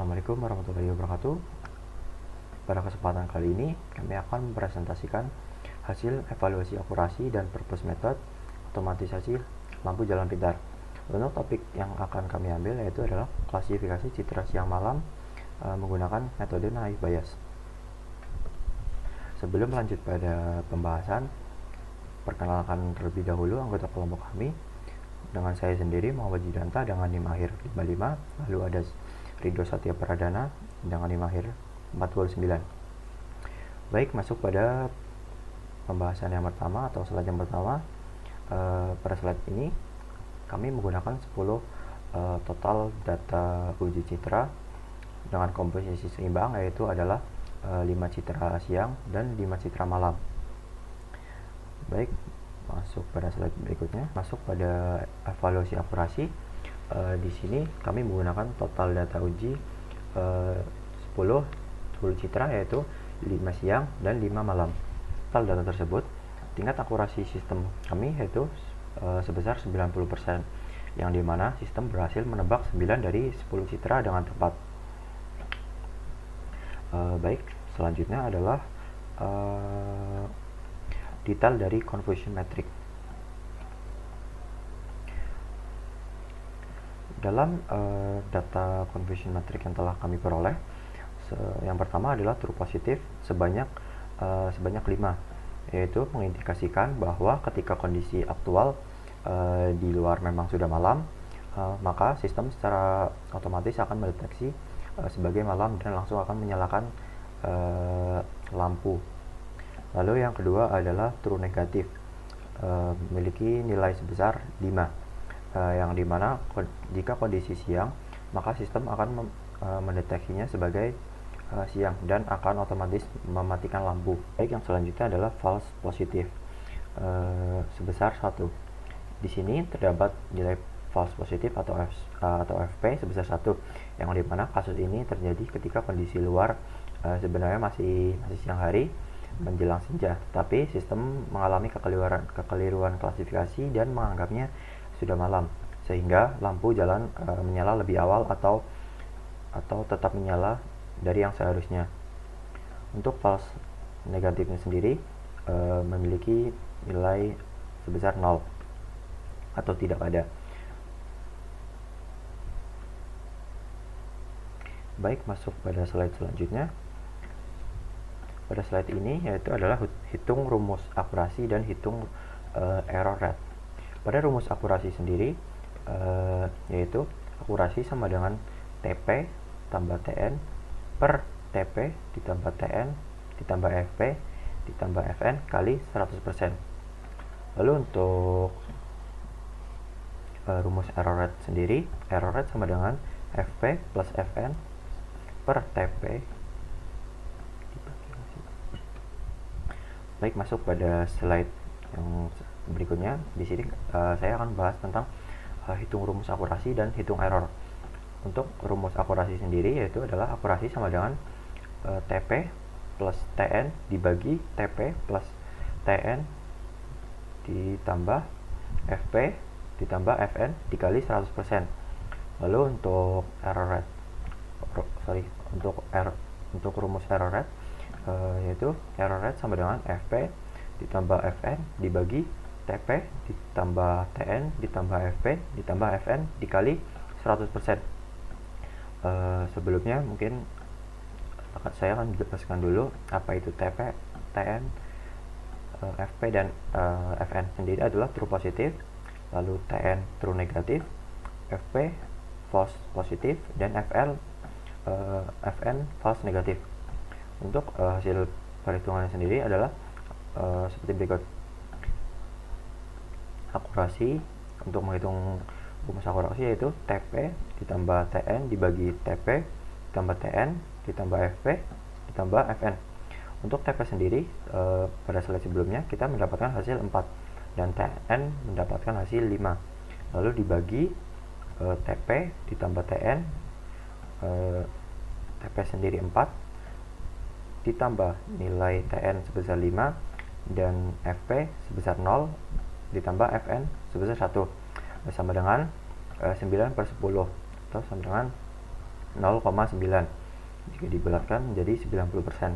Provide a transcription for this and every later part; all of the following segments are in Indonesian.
Assalamualaikum warahmatullahi wabarakatuh. Pada kesempatan kali ini, kami akan mempresentasikan hasil evaluasi akurasi dan purpose method otomatisasi lampu jalan pintar. Untuk topik yang akan kami ambil yaitu adalah klasifikasi citra siang malam menggunakan metode naive Bayes. Sebelum lanjut pada pembahasan, perkenalkan terlebih dahulu anggota kelompok kami. Dengan saya sendiri, Muhammad Jidanta dengan NIM akhir 55, lalu ada Ridho Satya Pradana dengan NIM akhir 49. Baik, masuk pada pembahasan yang pertama atau slide yang pertama. Pada slide ini kami menggunakan 10 total data uji citra dengan komposisi seimbang, yaitu adalah 5 citra siang dan 5 citra malam. Baik, masuk pada slide berikutnya. Masuk pada evaluasi akurasi. Di sini kami menggunakan total data uji 10 citra, yaitu 5 siang dan 5 malam. Total data tersebut, tingkat akurasi sistem kami yaitu sebesar 90%, yang dimana sistem berhasil menebak 9 dari 10 citra dengan tepat. Baik, selanjutnya adalah detail dari confusion metric. Dalam data confusion metric yang telah kami peroleh, yang pertama adalah true positif sebanyak 5, yaitu mengindikasikan bahwa ketika kondisi aktual di luar memang sudah malam, maka sistem secara otomatis akan mendeteksi sebagai malam dan langsung akan menyalakan lampu. Lalu yang kedua adalah true negatif, memiliki nilai sebesar 5, yang dimana jika kondisi siang, maka sistem akan mendeteksinya sebagai siang dan akan otomatis mematikan lampu. Baik, yang selanjutnya adalah false positif sebesar 1. Di sini terdapat nilai false positif atau FP sebesar 1, yang dimana kasus ini terjadi ketika kondisi luar sebenarnya masih siang hari menjelang senja, tapi sistem mengalami kekeliruan klasifikasi dan menganggapnya sudah malam, sehingga lampu jalan menyala lebih awal atau tetap menyala dari yang seharusnya. Untuk false negatifnya sendiri memiliki nilai sebesar 0 atau tidak ada. Baik, masuk pada slide selanjutnya. Pada slide ini yaitu adalah hitung rumus akurasi dan hitung error rate. Pada rumus akurasi sendiri yaitu akurasi sama dengan TP tambah TN per TP ditambah TN ditambah FP ditambah FN kali 100%. Lalu untuk rumus error rate sendiri, error rate sama dengan FP plus FN per TP. Baik, masuk pada slide yang berikutnya. Di sini saya akan bahas tentang hitung rumus akurasi dan hitung error. Untuk rumus akurasi sendiri yaitu adalah akurasi sama dengan TP plus TN dibagi TP plus TN ditambah FP ditambah FN dikali 100%. Lalu untuk error rate, untuk rumus error rate yaitu error rate sama dengan FP ditambah FN dibagi TP ditambah TN ditambah FP ditambah FN dikali 100%. Sebelumnya mungkin saya akan jelaskan dulu apa itu TP, TN, FP dan FN sendiri adalah true positif, lalu TN true negatif, FP false positif, dan FN false negatif. Untuk hasil perhitungannya sendiri adalah seperti berikut. Akurasi, untuk menghitung rumus akurasi yaitu TP ditambah TN dibagi TP ditambah TN ditambah FP ditambah FN. Untuk TP sendiri pada slide sebelumnya kita mendapatkan hasil 4 dan TN mendapatkan hasil 5. Lalu dibagi TP ditambah TN, TP sendiri 4 ditambah nilai TN sebesar 5 dan FP sebesar 0 ditambah FN sebesar 1 sama dengan 9/10 atau sama dengan 0,9. Jika dibulatkan menjadi 90%.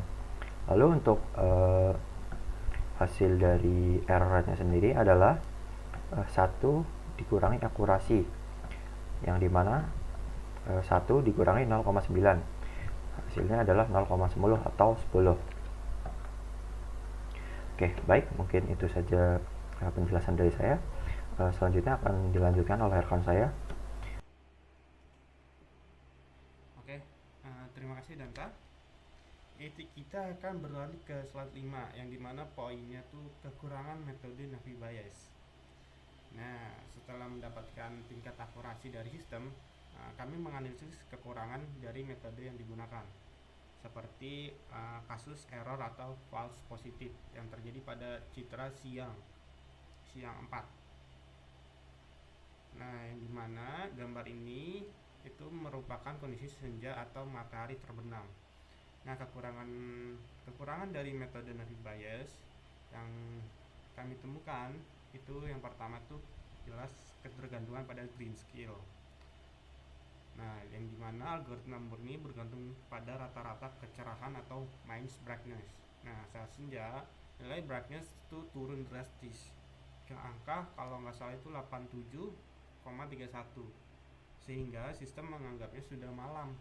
Lalu untuk hasil dari error rate-nya sendiri adalah 1 dikurangi akurasi, yang dimana 1 dikurangi 0,9, hasilnya adalah 0,10 atau 10. Oke, baik, mungkin itu saja penjelasan dari saya. Selanjutnya akan dilanjutkan oleh rekan saya. Oke, terima kasih Danta. Kita akan beralih ke slide 5 yang dimana poinnya tuh kekurangan metode Navi Bayes. Nah, setelah mendapatkan tingkat akurasi dari sistem, kami menganalisis kekurangan dari metode yang digunakan, seperti kasus error atau false positif yang terjadi pada citra siang 4. Nah, yang dimana gambar ini itu merupakan kondisi senja atau matahari terbenam. Nah, kekurangan dari metode Navi Bayes yang kami temukan itu yang pertama tuh jelas ketergantungan pada grayscale. Nah, yang dimana algoritma murni bergantung pada rata-rata kecerahan atau max brightness. Nah, saat senja nilai brightness itu turun drastis ke angka kalau nggak salah itu 87,31, sehingga sistem menganggapnya sudah malam.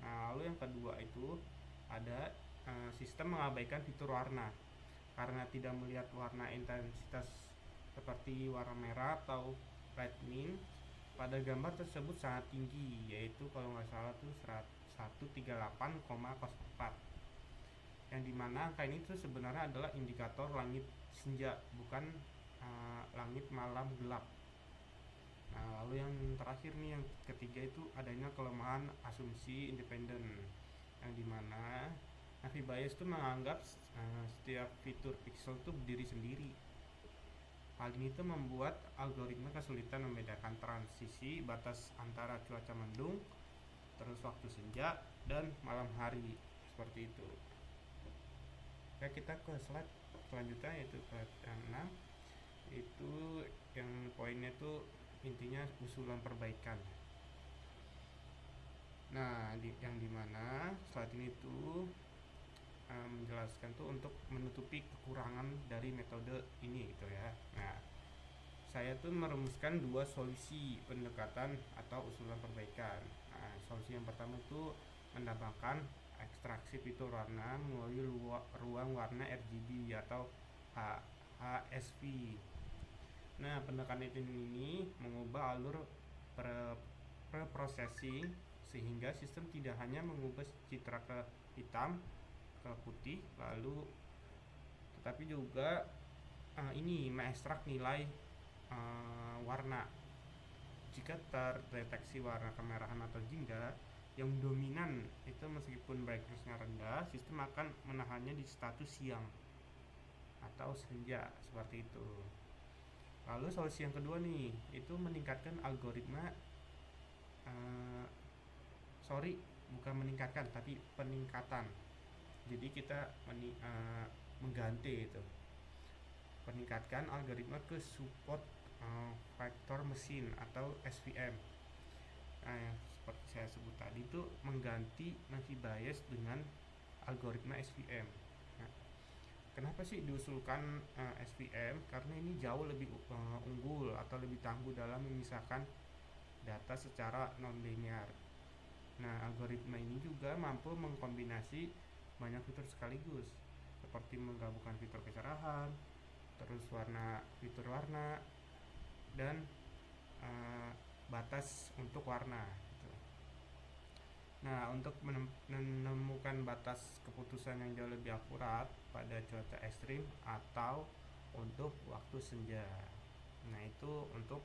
Nah, lalu yang kedua itu ada sistem mengabaikan fitur warna karena tidak melihat warna intensitas seperti warna merah atau lightning pada gambar tersebut sangat tinggi, yaitu kalau nggak salah tuh 138,04, yang dimana angka ini tuh sebenarnya adalah indikator langit senja, bukan langit malam gelap. Nah, lalu yang terakhir nih, yang ketiga itu adanya kelemahan asumsi independen, yang dimana Navi Bayes itu menganggap setiap fitur pixel itu berdiri sendiri. Hal ini tuh membuat algoritma kesulitan membedakan transisi batas antara cuaca mendung, terus waktu senja, dan malam hari, seperti itu. Ya, kita ke slide selanjutnya yaitu slide 6. Itu yang poinnya tuh intinya usulan perbaikan. Nah, yang dimana slide ini tuh menjelaskan tuh untuk menutupi kekurangan dari metode ini gitu ya. Nah, saya tuh merumuskan dua solusi pendekatan atau usulan perbaikan. Nah, solusi yang pertama itu menambahkan ekstraksi fitur warna melalui ruang warna RGB atau HSV. Nah, pendekatan ini mengubah alur preprocessing sehingga sistem tidak hanya mengubah citra ke hitam ke putih lalu, tetapi juga ini mengekstrak nilai warna. Jika terdeteksi warna kemerahan atau jingga yang dominan itu meskipun brightness-nya rendah, sistem akan menahannya di status siang atau senja, seperti itu. Lalu solusi yang kedua nih, itu meningkatkan algoritma bukan meningkatkan tapi peningkatan. Jadi kita mengganti itu, meningkatkan algoritma ke support vector machine atau SVM. Nah, yang seperti saya sebut tadi itu mengganti Navi Bayes dengan algoritma SVM. Nah, kenapa sih diusulkan SVM? Karena ini jauh lebih unggul atau lebih tangguh dalam memisahkan data secara non-linear. Nah, algoritma ini juga mampu mengkombinasi banyak fitur sekaligus, seperti menggabungkan fitur kecerahan, terus fitur warna, dan batas untuk warna. Gitu. Nah, untuk menemukan batas keputusan yang jauh lebih akurat pada cuaca ekstrim atau untuk waktu senja. Nah, itu untuk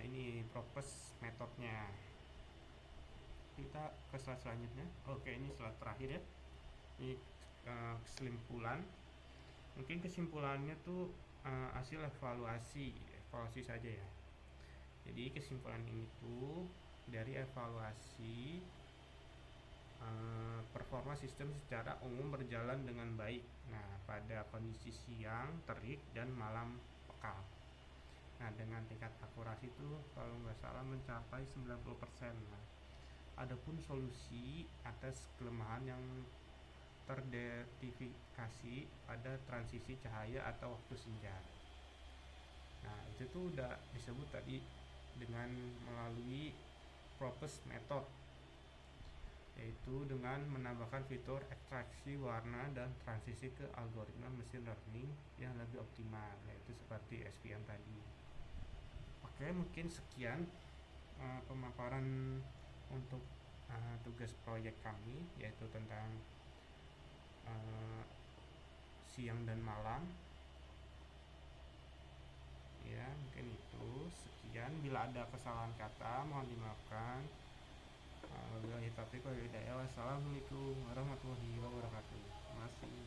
ini propose metodenya. Kita ke slide selanjutnya. Oke, ini slide terakhir ya. Ini kesimpulan. Mungkin kesimpulannya tuh hasil evaluasi saja ya. Jadi kesimpulan ini tuh dari evaluasi performa sistem secara umum berjalan dengan baik. Nah, pada kondisi siang, terik, dan malam pekat. Nah, dengan tingkat akurasi itu kalau nggak salah mencapai 90%. Nah, Adapun solusi atas kelemahan yang teridentifikasi pada transisi cahaya atau waktu senja. Nah, itu tuh udah disebut tadi dengan melalui Propes method, yaitu dengan menambahkan fitur ekstraksi warna dan transisi ke algoritma machine learning yang lebih optimal, yaitu seperti SVM tadi. Oke, mungkin sekian pemaparan untuk tugas proyek kami, yaitu tentang siang dan malam. Ya, mungkin itu. Sekian, bila ada kesalahan kata mohon dimaafkan. Wabillahi taufiq wal hidayah. Wassalamualaikum warahmatullahi wabarakatuh. Terima kasih.